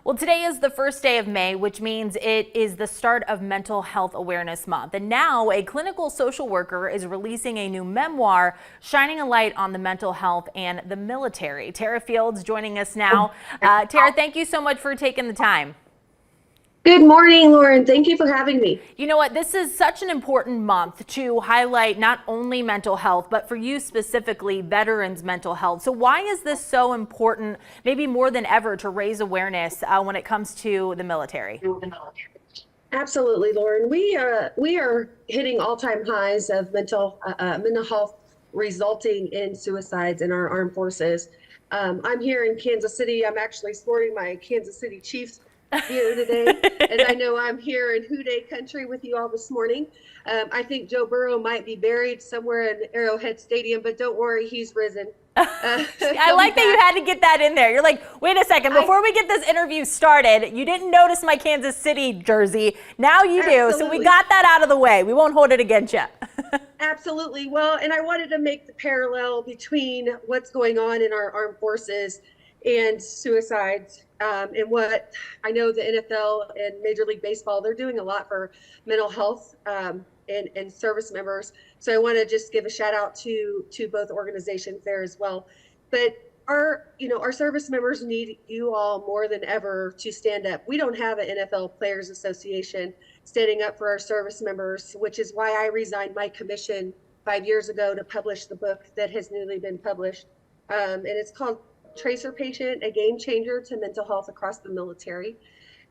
Well, today is the first day of May, which means it is the start of Mental Health Awareness Month. And now a clinical social worker is releasing a new memoir shining a light on the mental health and the military. Tara Fields joining us now. Tara, thank you so much for taking the time. Good morning, Lauren. Thank you for having me. You know what? This is such an important month to highlight not only mental health, but for you specifically, veterans' mental health. So why is this so important, maybe more than ever, to raise awareness when it comes to the military? Absolutely, Lauren. We are hitting all-time highs of mental health resulting in suicides in our armed forces. I'm here in Kansas City. I'm actually sporting my Kansas City Chiefs gear today, and I know I'm here in Houday country with you all this morning. I think Joe Burrow might be buried somewhere in Arrowhead Stadium, but don't worry, he's risen. I like that you had to get that in there. You're like, wait a second, before we get this interview started, you didn't notice my Kansas City jersey. Now you do, so we got that out of the way. We won't hold it against you. Absolutely. Well, and I wanted to make the parallel between what's going on in our armed forces and suicides. And what I know the NFL and Major League Baseball, they're doing a lot for mental health and service members. So I want to just give a shout out to both organizations there as well. But our service members need you all more than ever to stand up. We don't have an NFL Players Association standing up for our service members, which is why I resigned my commission 5 years ago to publish the book that has newly been published. And it's called Tracer Patient, a game changer to mental health across the military.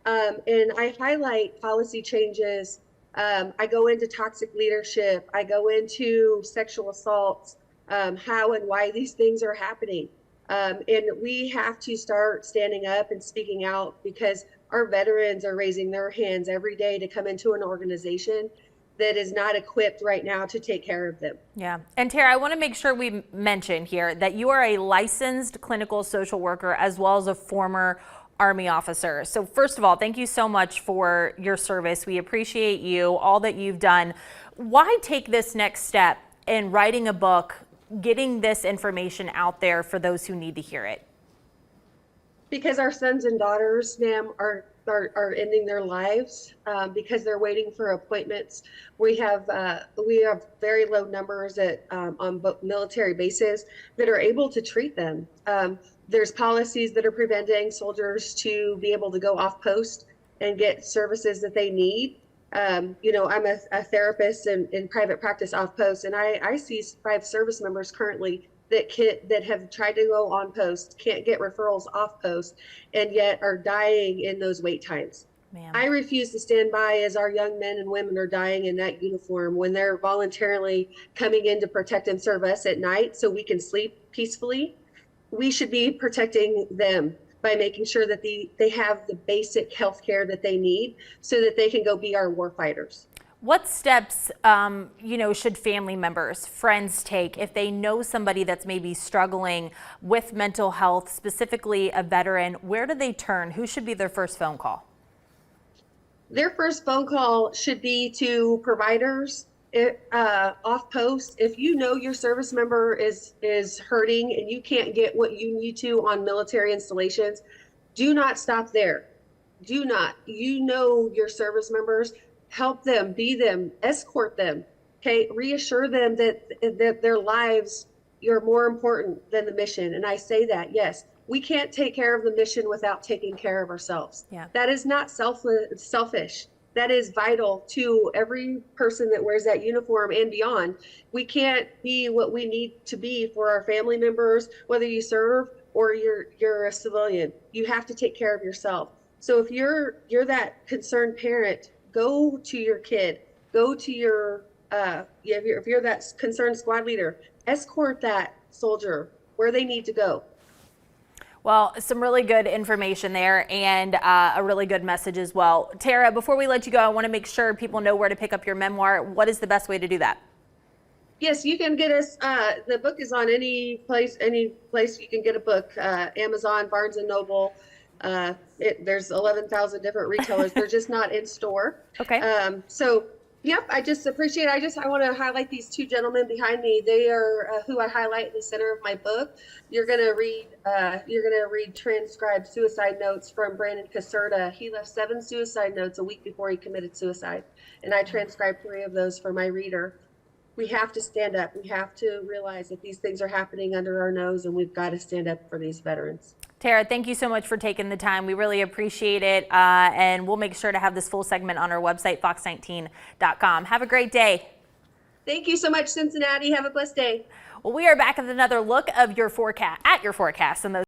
And I highlight policy changes. I go into toxic leadership. I go into sexual assaults, how and why these things are happening. And we have to start standing up and speaking out because our veterans are raising their hands every day to come into an organization that is not equipped right now to take care of them. Yeah. And Tara, I want to make sure we mention here that you are a licensed clinical social worker as well as a former Army officer. So first of all, thank you so much for your service. We appreciate you, all that you've done. Why take this next step in writing a book, getting this information out there for those who need to hear it? Because our sons and daughters, ma'am, are ending their lives because they're waiting for appointments. We have very low numbers on military bases that are able to treat them. There's policies that are preventing soldiers to be able to go off post and get services that they need. I'm a therapist in private practice off post, and I see 5 service members currently that have tried to go on post, can't get referrals off post, and yet are dying in those wait times. I refuse to stand by as our young men and women are dying in that uniform when they're voluntarily coming in to protect and serve us at night so we can sleep peacefully. We should be protecting them by making sure that they have the basic health care that they need so that they can go be our war fighters. What steps, should family members, friends take if they know somebody that's maybe struggling with mental health, specifically a veteran? Where do they turn? Who should be their first phone call? Their first phone call should be to providers off post. If you know your service member is hurting and you can't get what you need to on military installations, do not stop there. Do not. You know your service members. Help them, be them, escort them, okay? Reassure them that their lives are more important than the mission. And I say that, yes, we can't take care of the mission without taking care of ourselves. Yeah. That is not selfish. That is vital to every person that wears that uniform and beyond. We can't be what we need to be for our family members, whether you serve or you're a civilian. You have to take care of yourself. So if you're that concerned parent, go to your kid, go to your, if you're that concerned squad leader, escort that soldier where they need to go. Well, some really good information there and a really good message as well. Tara, before we let you go, I want to make sure people know where to pick up your memoir. What is the best way to do that? Yes, you can get us. The book is on any place you can get a book. Amazon, Barnes and Noble. There's 11,000 different retailers. They're just not in store. Okay. So Yep, I just appreciate it. I want to highlight these two gentlemen behind me. They are who I highlight in the center of my book. You're gonna read transcribed suicide notes from Brandon Caserta. He left 7 suicide notes a week before he committed suicide, and I transcribed 3 of those for my reader. We have to stand up. We have to realize that these things are happening under our nose, and we've got to stand up for these veterans. Tara, thank you so much for taking the time. We really appreciate it. And we'll make sure to have this full segment on our website, fox19.com. Have a great day. Thank you so much, Cincinnati. Have a blessed day. Well, we are back with another look of your forecast and those